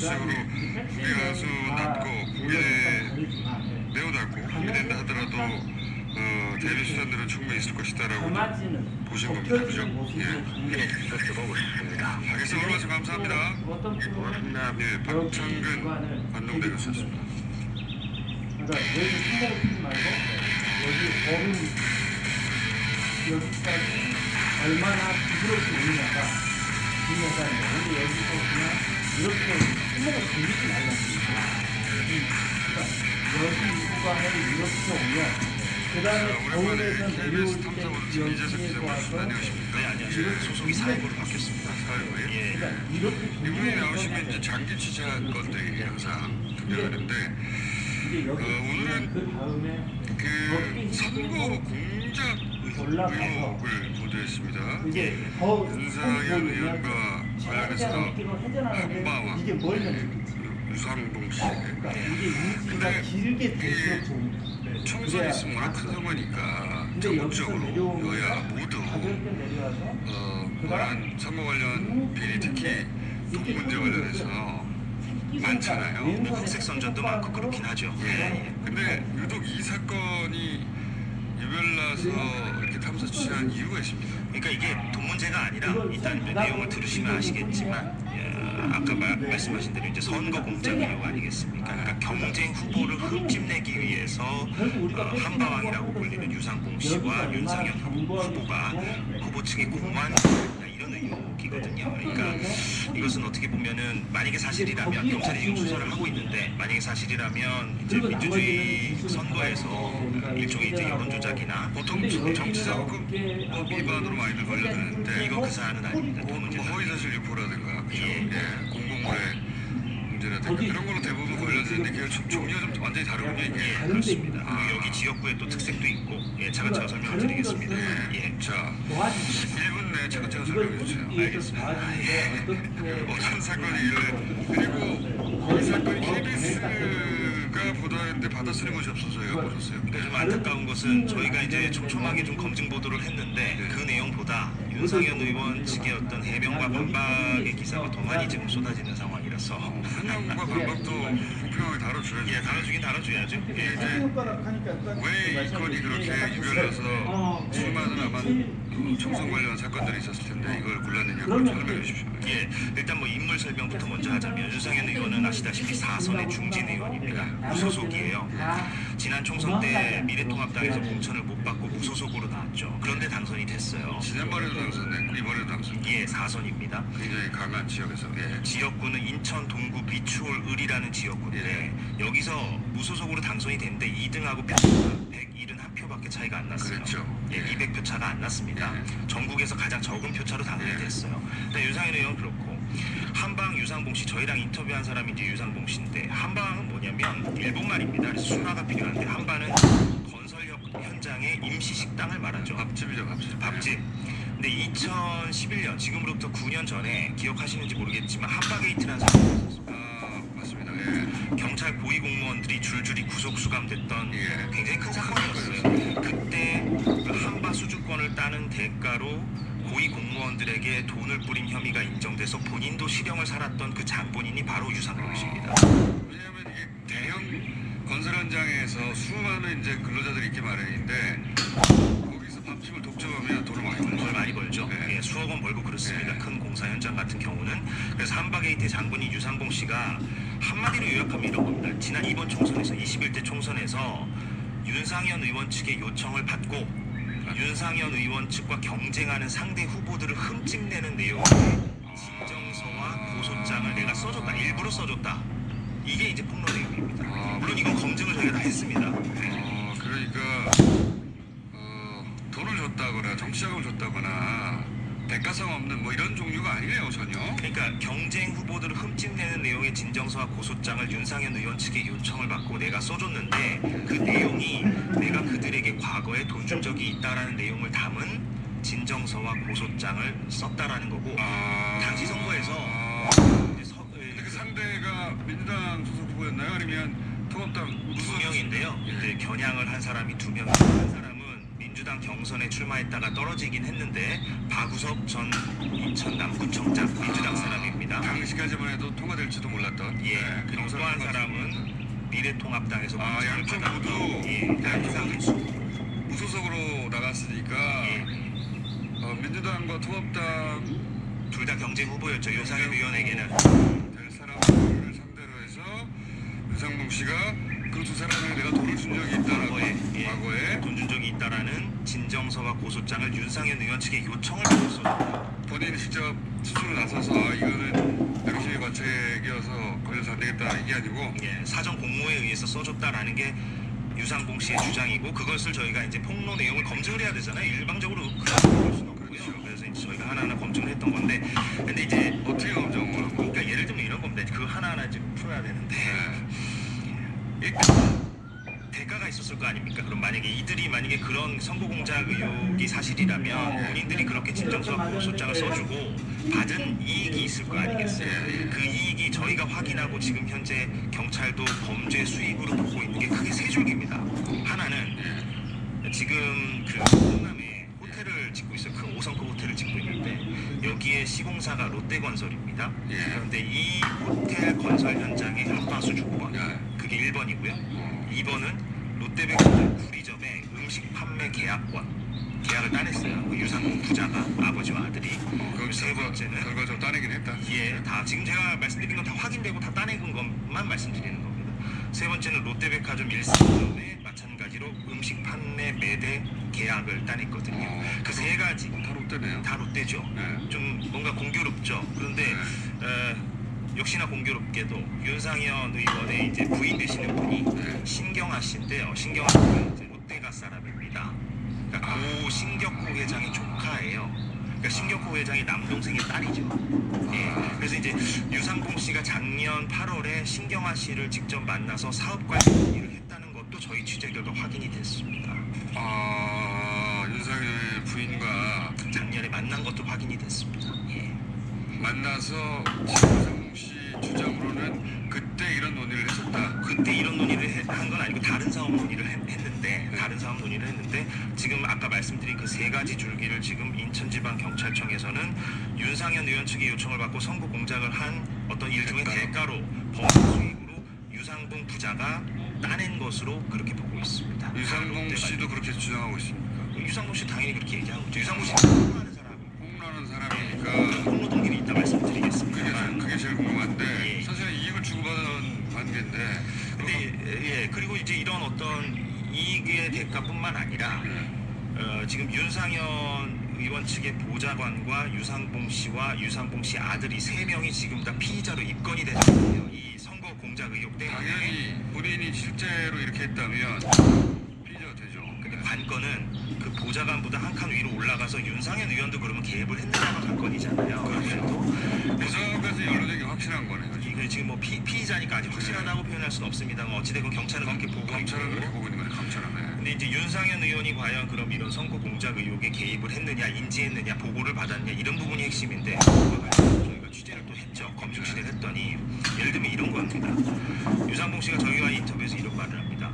전체적으로 국민 가수 낮고 국민의 매우 낮고 국민된다 하더라도 대외 수단들은 충분히 있을 것이다라고 보신 겁니다. 그죠? 예. 알겠습니다. 오늘 말씀 감사합니다. 고맙습니다. 네, 박창근 관동대교수였습니다. 그러니까 여기 생각을 쓰지 말고 여기 범인 여기까지 얼마나 부드럽게 오느냐가 중요하다. 우리 여기서 그냥 이렇게 생각을 돌리지 말라는 거예요. 그러니까 여기 구간을 이렇게 오면 그 다음에 거울에서 내려올 때 여기에서 와서 소속이 사회부로 바뀌었습니다. 사회부에? 예. 그러니까 이렇게 이분이 나오시면 이제 장기 취재한 것들이 항상 등장하는데 오늘은 그 다음에 그 선거 공작 의혹을 보도했습니다. 이제 더 윤상현 의원과 관련해서 한바와 이게 뭐냐면 유상봉 씨. 이게 인지가 길게 될수록 좋은 총선이 있으면 워낙 큰 선거니까 전국적으로 여야 모두 그런 선거 관련 비리 특히 돈 문제 관련해서 많잖아요. 흑색 선전도 많고 그렇긴 하죠. 예. 근데 유독 이 사건이 유별나서 이렇게 탐사 취재한 이유가 있습니다. 그러니까 이게 돈 문제가 아니라 일단 내용을 들으시면 아시겠지만 아까 말씀하신 대로 이제 선거 공작 의혹 아니겠습니까? 그러니까 경쟁 후보를 흠집내기 위해서 한바왕이라고 불리는 유상봉 씨와 윤상현 후보가 후보 측의 공모한 이런 의혹이거든요. 그러니까 이것은 어떻게 보면은 만약에 사실이라면 경찰이 지금 수사를 하고 있는데 만약에 사실이라면 이제 민주주의 선거에서 일종의 이제 여론 조작이나 보통 정치자금 위반으로 많이들 걸려드는데 이건 그 사안은 아닙니다. 돈 문제 허위사실 유포라든가 그죠? 예. 예. 공공물의 문제라든가 그런 걸로 대부분 걸려드는데 그게 종류가 좀 완전히 다르군요 이게. 그렇습니다. 여기 지역구에 또 특색도 있고 차근차근 설명을 드리겠습니다. 예. 자 1분 내에 차근차근 설명해 주세요. 알겠습니다. 어떤 사건이 이래 그리고 이 사건이 KBS가 보도하는데 받아쓰는 것이 없어서 얘가 보셨어요. 그러니까 좀 안타까운 것은 저희가 이제 촘촘하게 좀 검증 보도를 했는데 그 내용보다 윤상현 의원 측의 어떤 해명과 반박의 기사가 더 많이 지금 쏟아지는 상황이라서 해명과 반박도 공평하게 다뤄줘야죠. 예, 다뤄주긴 다뤄줘야죠. 예, 왜 이 건이 그렇게 유별나서 수많은 아마 총선 관련 사건들이 있었을 텐데 이걸 골랐느냐 그걸 설명해 주십시오. 예, 일단 뭐 인물 설명부터 먼저 하자면 윤상현 의원은 아시다시피 4선의 중진 의원입니다. 무소속이에요. 지난 총선 때 미래통합당에서 공천을 못 받고 무소속으로 나왔죠. 그런데 당선이 됐어요. 지난번에도 당선됐고 이번에도 당선. 예, 4선입니다. 굉장히 강한 지역에서. 예. 지역구는 인천 동구 비추홀 을이라는 지역구인데 여기서 무소속으로 당선이 됐는데 2등하고 표가 171표밖에 차이가 안 났어요. 그렇죠. 예, 200표 차가 안 났습니다. 전국에서 가장 적은 표차로 당선이 됐어요. 근데 윤상현 의원 그렇고 한방 유상봉 씨 저희랑 인터뷰한 사람이 이제 유상봉 씨인데 한방은 뭐냐면 일본말입니다. 그래서 순화가 필요한데 한방은 건설 현장의 임시 식당을 말하죠. 밥집이죠, 밥집. 밥집. 근데 2011년 지금으로부터 9년 전에 기억하시는지 모르겠지만 한바게이트라는 사건이 있었어요. 맞습니다. 예. 경찰 고위 공무원들이 줄줄이 구속 수감됐던 예. 굉장히 큰 사건이었어요. 그때 그 한바 수주권을 따는 대가로 고위 공무원들에게 돈을 뿌린 혐의가 인정돼서 본인도 실형을 살았던 그 장본인이 바로 유상봉 씨입니다. 왜냐하면 이게 대형 건설 현장에서 수많은 이제 근로자들이 있기 마련인데 거기서 밥집을 독점하면 돈을 많이 벌죠. 돈을 많이 벌죠. 네. 예, 수억 원 벌고 그렇습니다. 네. 큰 공사 현장 같은 경우는. 그래서 한바게이트 장본인 유상봉 씨가 한마디로 요약하면 이런 겁니다. 지난 이번 총선에서 21대 총선에서 윤상현 의원 측의 요청을 받고 윤상현 의원 측과 경쟁하는 상대 후보들을 흠집내는 내용의 진정서와 고소장을 내가 써줬다. 일부러 써줬다. 이게 이제 폭로 내용입니다. 물론 이건 검증을 저희가 다 했습니다. 그러니까 돈을 줬다거나 정치자금을 줬다거나 대가성 없는 뭐 이런 종류가 아니네요 전혀. 그러니까 경쟁 후보들을 흠집내는 내용의 진정서와 고소장을 윤상현 의원 측의 요청을 받고 내가 써줬는데 그 내용이 내가 그들에게 과거에 돈 준 적이 있다라는 내용을 담은 진정서와 고소장을 썼다라는 거고 당시 선거에서 근데 그 상대가 민주당 소속 후보였나요? 아니면 통합당 두 명인데요. 이제 겨냥을 한 사람이 두 명, 한 사람은 민주당 통합당 경선에 출마했다가 떨어지긴 했는데 박우섭 전 인천 남구청장 민주당 사람입니다. 당시까지만 해도 통과될지도 몰랐던. 예. 그리고 또 한 사람은 미래통합당에서 양쪽 모두 무소속으로 나갔으니까 예. 민주당과 통합당 둘 다 경쟁 후보였죠. 윤상현 의원에게는. 될 사람들을 상대로 해서 유상봉 씨가 그 두 사람을 내가 돈을 준 적이 있다라고 과거에 돈 준 적이 있다라는 진정서와 고소장을 윤상현 의원 측에 요청을 받았습니다. 본인이 직접 스스로 나서서 이거는 당신의 과책이어서 걸려서 안 되겠다 이게 아니고 예, 사전 공모에 의해서 써줬다라는 게 유상봉 씨의 주장이고 그것을 저희가 이제 폭로 내용을 검증을 해야 되잖아요. 일방적으로 그럴 수는 없고요. 그래서 이제 저희가 하나하나 검증을 했던 건데 근데 이제 어떻게 검증을 하고 그러니까 예를 들면 이런 겁니다. 그 하나하나 이제 풀어야 되는데 일단 대가가 있었을 거 아닙니까? 그럼 만약에 이들이 그런 선거 공작 의혹이 사실이라면 본인들이 그렇게 진정서와 고소장을 써주고 받은 이익이 있을 거 아니겠어요? 그 이익이 저희가 확인하고 지금 현재 경찰도 범죄 수익으로 보고 있는 게 크게 세 줄기입니다. 하나는 지금 그 호남에 호텔을 짓고 있어요. 큰 5성급 호텔을 짓고 있는데 여기에 시공사가 롯데건설입니다. 그런데 이 호텔 건설 현장에 한방수 주권 그게 1번이고요. 2번은 롯데백화점 구리점에 음식 판매 계약을 따냈어요. 그 유상봉 부자가 아버지와 아들이. 그리고 세 번째는 결과적으로 따내긴 했다. 예, 다 지금 제가 말씀드린 건 다 확인되고 다 따내는 것만 말씀드리는 겁니다. 세 번째는 롯데백화점 1상점에 마찬가지로 음식 판매 매대 계약을 따냈거든요. 그 세 가지 다 롯데네요. 다 롯데죠. 좀 뭔가 공교롭죠. 그런데 역시나 공교롭게도 윤상현 의원의 이제 부인 되시는 분이 신경아 씨인데요. 신경아 씨는 이제 롯데가 사람입니다. 그러니까 고 신격호 회장의 조카예요. 그러니까 신격호 회장이 남동생의 딸이죠. 예. 그래서 이제 유상봉 씨가 작년 8월에 신경아 씨를 직접 만나서 사업 관련 일을 했다는 것도 저희 취재 결과 확인이 됐습니다. 윤상현 부인과 작년에 만난 것도 확인이 됐습니다. 예. 만나서 유상봉 씨 주장으로는 그때 이런 논의를 했었다. 그때 이런 논의를 한 건 아니고 다른 사업 논의를 했는데 지금 아까 말씀드린 그 세 가지 줄기를 지금 인천지방경찰청에서는 윤상현 의원 측의 요청을 받고 선거 공작을 한 어떤 일종의 대가로 범죄 수익으로 유상봉 부자가 따낸 것으로 그렇게 보고 있습니다. 유상봉 씨도 그렇게 주장하고 있습니까? 유상봉 씨 당연히 그렇게 얘기하고 있죠. 유상봉 씨는 홍라는 사람이니까 폭로 동기는 이따 말씀드리겠습니다. 그게 제일 궁금한데 사실은 이익을 주고받은 관계인데 근데 그리고 이제 이런 어떤 이익의 대가뿐만 아니라 지금 윤상현 의원 측의 보좌관과 유상봉 씨와 유상봉 씨 아들이 3명이 지금 다 피의자로 입건이 되잖아요. 이 선거 공작 의혹 때문에. 당연히 본인이 실제로 이렇게 했다면 피의자가 되죠. 근데 관건은 그 보좌관보다 한 칸 위로 올라가서 윤상현 의원도 그러면 개입을 했느냐가 관건이잖아요. 그렇죠. 보좌관까지 연루되기 확실한 거네요. 이거 지금 뭐 피의자니까 아직 확실하다고 표현할 수는 없습니다만 어찌됐건 경찰은 그렇게 보고 감찰은 그렇게 보고 있는 거네. 감찰하네. 근데 이제 윤상현 의원이 과연 그럼 이런 선거 공작 의혹에 개입을 했느냐, 인지했느냐, 보고를 받았냐 이런 부분이 핵심인데 저희가 취재를 또 했죠. 검증 취재를 했더니 예를 들면 이런 겁니다. 유상봉 씨가 저희와 인터뷰에서 이런 말을 합니다.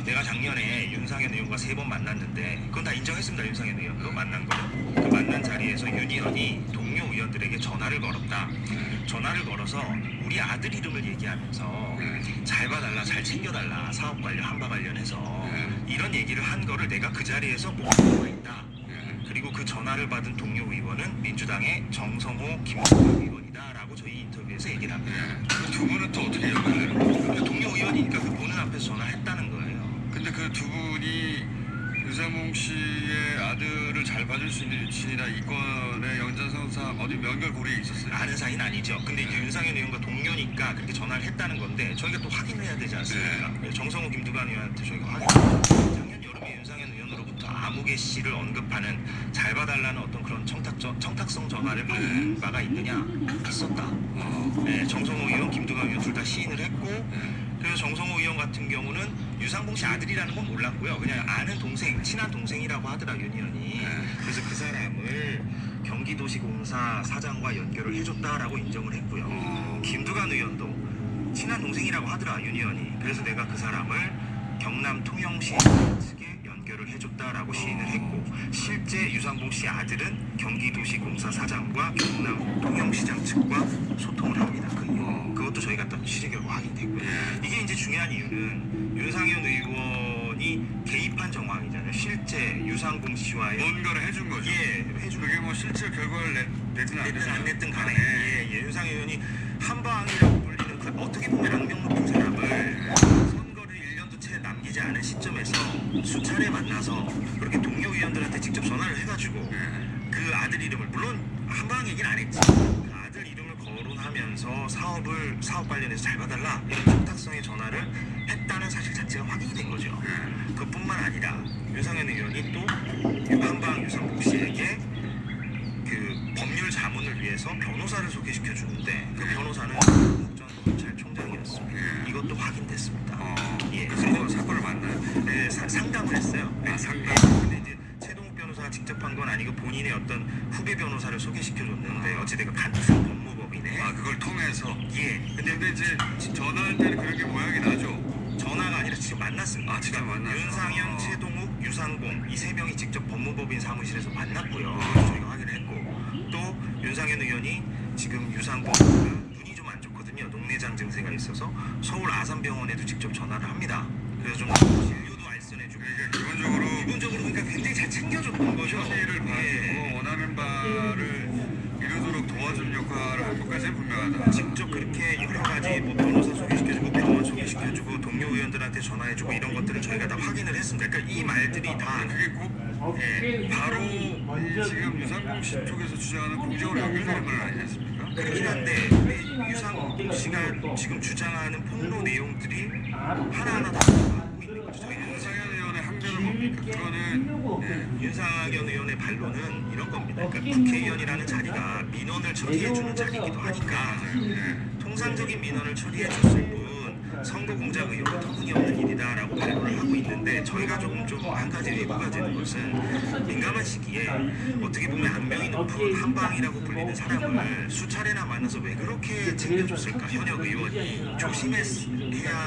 내가 작년에 윤상현 의원과 3번 만났는데 그건 다 인정했습니다. 윤상현 의원으로 만난 거. 그 만난 자리에서 윤 의원이 동료 의원들에게 전화를 걸었다. 전화를 걸어서 우리 아들 이름을 얘기하면서 잘 봐달라, 잘 챙겨달라, 사업 관련, 한바 관련해서 이런 얘기를 한 거를 내가 그 자리에서 못 보고 있다. 그리고 그 전화를 받은 동료 의원은 민주당의 정성호, 김성호 의원이다라고 저희 인터뷰에서 얘기를 합니다. 두 분은 또 어떻게 연결되는 겁니까? 그 동료 의원이니까 그 보는 앞에서 전화했다는 거예요. 근데 그 두 분이 유상봉 씨의 아들을 잘 봐줄 수 있는 위치나 이권의 연장선상 어디 연결고리에 있었어요? 아는 사이는 아니죠. 근데 이제 윤상현 의원과 동료니까 그렇게 전화를 했다는 건데 저희가 또 확인을 해야 되지 않습니까? 정성호, 김두관 의원한테 저희가 확인했어요. 작년 여름에 윤상현 의원으로부터 아무개 씨를 언급하는 잘 봐달라는 어떤 그런 청탁성 전화를 받은 바가 있느냐? 있었다. 네, 정성호 의원, 김두관 의원 둘 다 시인을 했고 그래서 정성호 의원 같은 경우는 유상봉 씨 아들이라는 건 몰랐고요. 그냥 아는 동생, 친한 동생이라고 하더라 윤 의원이. 그래서 그 사람을 경기도시공사 사장과 연결을 해줬다라고 인정을 했고요. 김두관 의원도 친한 동생이라고 하더라 윤 의원이. 그래서 내가 그 사람을 경남 통영시 측에 연결 연결을 해줬다라고 시인을 했고, 실제 유상봉 씨 아들은 경기도시공사 사장과 경남 통영시장 측과 소통을 합니다. 그것도 저희가 또 취재 결과 확인됐고요. 이게 이제 중요한 이유는 윤상현 의원이 개입한 정황이잖아요. 실제 유상봉 씨와의 뭔가를 해준 거죠. 예, 해준 그게 뭐 실제 결과를 냈든 안 냈든 간에 윤상현 의원이 한방이라고 불리는 그 어떻게 보면 악명 높은 사람을 선거를 1년도 채 남기지 않은 시점에서 수차례 만나서 그렇게 동료 의원들한테 직접 전화를 해가지고 그 아들 이름을, 물론 한방 얘기는 안 했지, 그 아들 이름을 거론하면서 사업 관련해서 잘 봐달라 이런 청탁성의 전화를 했다는 사실 자체가 확인이 된 거죠. 그뿐만 아니라 윤상현 의원이 또 한방 유상봉 씨에게 그 법률 자문을 위해서 변호사를 소개시켜 주는데 그 변호사는 전 검찰총장이었습니다. 이것도 확인됐습니다. 예, 그래서 사건을 만나요. 네, 상담을 했어요. 상담. 근데 이제 최동욱 변호사가 직접 한 건 아니고 본인의 어떤 후배 변호사를 소개시켜 줬는데 어찌됐건 같은 법무법이네. 그걸 통해서. 예. 근데 이제 전화할 때는 그런 게 모양이 나죠. 전화가 아니라 지금 만났습니다. 직접 만났어. 윤상현, 최동욱, 유상봉 이 세 명이 직접 법무법인 사무실에서 만났고요. 저희가 확인을 했고, 또 윤상현 의원이 지금 유상봉과 눈이 좀 안 좋거든요. 녹내장 증세가 있어서 서울 아산병원에도 직접 전화를 합니다. 그래서 좀 진료도 알선해주고, 기본적으로 그러니까 굉장히 잘 챙겨줬던 거죠. 현실을 봐주고 원하는 바를 이루도록 도와준 역할을 한 것까지는 분명하다. 직접 그렇게 여러 가지 뭐 변호사 소개시켜주고 병원 소개시켜주고 동료 의원들한테 전화해주고 이런 것들을 저희가 다 확인을 했습니다. 그러니까 이 말들이 다 그게 꼭 바로 지금 유상봉 씨 쪽에서 주장하는 공적으로 연결되는 건 아니지 않습니까? 그렇긴 한데 유상봉 씨가 지금 주장하는 폭로 내용들이 하나하나 다 나오고 있는 거죠. 저희는 윤상현 의원의 항변은 뭡니까? 그거는 윤상현 의원의 반론은 이런 겁니다. 그러니까 국회의원이라는 자리가 민원을 처리해주는 자리이기도 하니까 통상적인 민원을 처리해줬을 뿐 선거 공작 의혹은 터무니없는 일이다라고 반론을 하고 있는데, 저희가 조금 좀 한 가지 의구가 되는 것은 민감한 시기에 어떻게 보면 악명이 높은 한방이라고 불리는 사람을 수차례나 만나서 왜 그렇게 챙겨줬을까? 현역 의원이 조심해야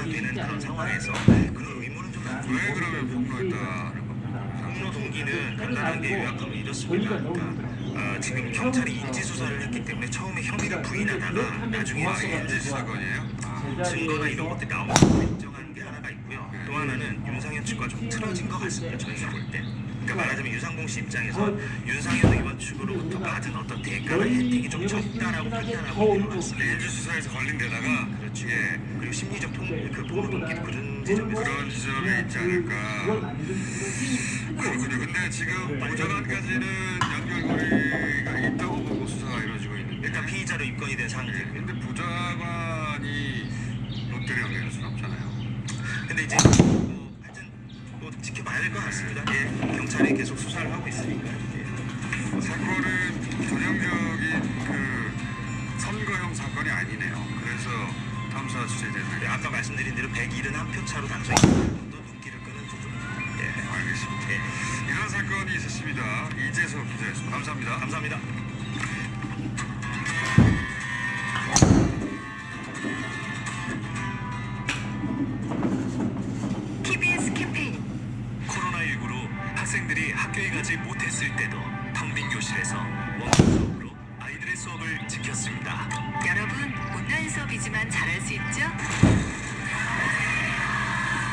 되는 그런 상황에서 그런 의문은 좀 왜 그러면 폭로했다는 겁니까? 폭로 동기는 간단하게 요약하면 이렇습니다. 그러니까 지금 경찰이 인지 수사를 했기 때문에 처음에 혐의를 부인하다가 나중에 인지 사건이에요? 증거나 이런 것들이 나오고 인정하는 게 하나가 있고요. 또 하나는 윤상현 측과 좀 틀어진 것 같습니다. 저희가 볼 때. 그러니까 말하자면 유상봉 씨 입장에서 윤상현 의원 측으로부터 받은 어떤 대가나 혜택이 좀 적다라고 판단하고 있는 것 같습니다. 인지 수사에서 걸린 데다가 그렇죠. 그리고 심리적 폭로 동기도 그런 지점에서 그런 지점이 있지 않을까. 그렇군요. 근데 지금 보좌관까지는 연결고리가 있다고 보고 수사가 이루어지고 있는데, 일단 피의자로 입건이 된 상태고요. 근데 보좌관이 롯데를 연결할 수는 없잖아요. 근데 이제 하여튼 뭐 지켜봐야 될 것 같습니다. 예, 경찰이 계속 수사를 하고 있으니까. 예. 사건은 전형적인 그 선거용 사건이 아니네요. 그래서 탐사 취재되는. 네, 아까 말씀드린 대로 171표 차로 당선인 또 눈길을 끄는 조정. 예, 알겠습니다. 예. 이런 사건이 있었습니다. 이재석 기자였습니다. 감사합니다. 감사합니다. TBS 캠페인 코로나19로 학생들이 학교에 가지 못했을 때도 텅 빈 교실에서 원격 수업으로 아이들의 수업을 지켰습니다. 여러분, 온라인 수업이지만 잘할 수 있죠?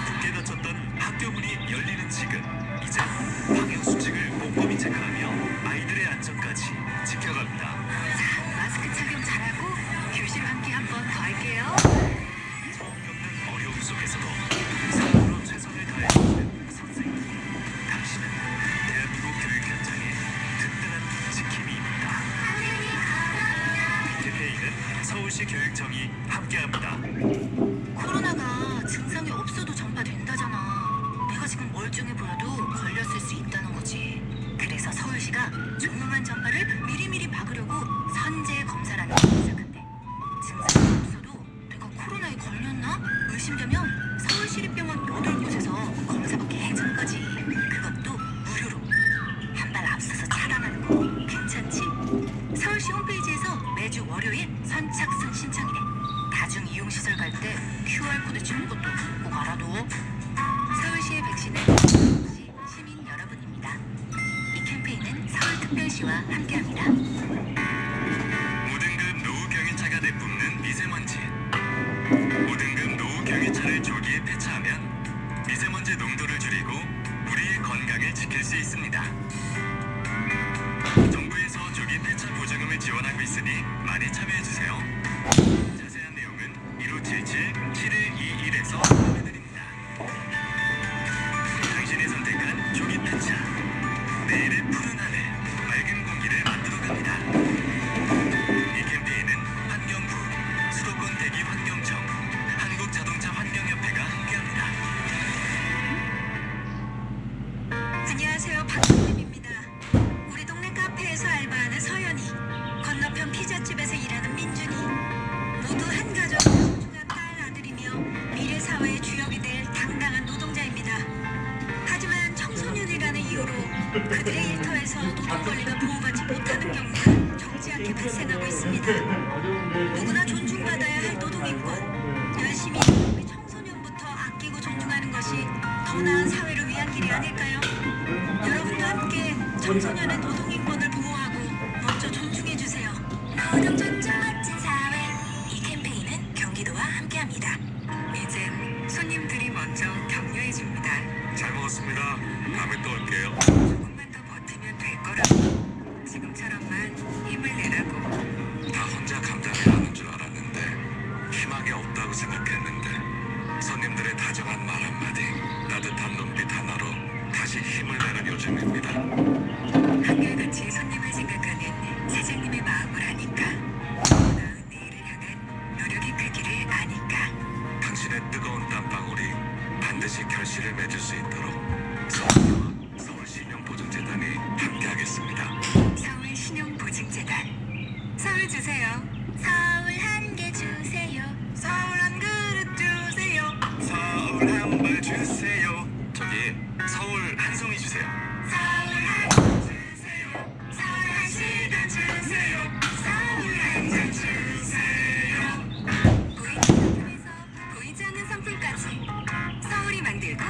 굳게 닫혔던 학교 문이 열리는 지금, 이제 방역 수칙을 꼼꼼히 체크하며 아이들의 안전까지 지켜갑니다. 자, 마스크 착용 잘하고 교실 환기 한 번 더 할게요. 처음이 없는 어려움 속에서도 삶으로 최선을 다해주시는 선생님, 당신은 대한민국 교육 현장의 든든한 지킴이입니다. 이 캠페인은 서울시 교육청이 함께합니다. 코로나가 증상이 없어도 전파된다잖아. 내가 지금 멀쩡해 보여도 걸렸을 수 있다는 거지. 그래서 서울시가 조용한 전파를 미리미리 막으려고 선제 검사라는 걸 시작한대. 증상이 없어도 내가 코로나에 걸렸나? 의심되면 서울시립병원 8곳에서 검사받게 해주는 거지. 그것도 무료로. 한 발 앞서서 차단하는 거 괜찮지? 서울시 홈페이지에서 매주 월요일 선착순 신청이래. 다중 이용시설 갈 때 QR코드 찍는 것도 꼭 알아둬. 서울시의 백신은 시민 특별시와 함께합니다. 모등급 노후 경유차가 내뿜는 미세먼지. 모등급 노후 경유차를 조기에 폐차하면 미세먼지 농도를 줄이고 우리의 건강을 지킬 수 있습니다. 정부에서 조기 폐차 보조금을 지원하고 있으니 많이 참여해주세요. 자세한 내용은 1577-7121에서 확인해드립니다. 당신이 선택한 조기 폐차. 내일의 푸른 하늘, 맑은 공기를 만들어 갑니다. 이 캠페인은 환경부, 수도권 대기환경청, 한국자동차 환경협회가 함께합니다. 안녕하세요, 박선님입니다. 우리 동네 카페에서 알바하는 서연이, 건너편 피자집에서 일하는 민준이, 모두 한 가족의 소중한 딸 아들이며 미래 사회의 주역이 될 당당한 노동자입니다. 하지만 청소년이라는 이유로 그들의 일터에서 노동 권리가 보호받지 못하는 경우가 적지 않게 발생하고 있습니다. 누구나 존중받아야 할 노동인권, 열심히 우리 청소년부터 아끼고 존중하는 것이 더 나은 사회를 위한 길이 아닐까요? 여러분도 함께 청소년의 노동인권을 보호하고 먼저 존중해주세요. 노동 존중 멋진 사회. 이 캠페인은 경기도와 함께합니다. 이젠 손님들이 먼저 격려해줍니다. 잘 먹었습니다. 다음에 또 올게요. 조금만 더 버티면 될 거라고. 지금처럼만 힘을 내라고. 다 혼자 감당해야 줄 알았는데 희망이 없다고 생각했는데 손님들의 다정한 말 한마디, 따뜻한 눈빛 하나로 다시 힘을 내는 요즘입니다. 한결같이 손님을 생각하는 사장님의 마음을 아니까, 더 나은 내일을 향한 노력의 크기를 아니까. 당신의 뜨거운 땀방울이 반드시 결실을 맺을 수 있도록 서울신용보증재단이 함께하겠습니다. 서울신용보증재단. 서울 주세요. 서울 한 개 주세요. 서울 한 그릇 주세요. 서울 한 발 주세요. 저기 서울 한 송이 주세요. 서울 한 주세요. 서울 한 시간 주세요. 서울 한 잔 주세요. 보이는 상품에서 보이지 않는 상품까지 서울이 만들고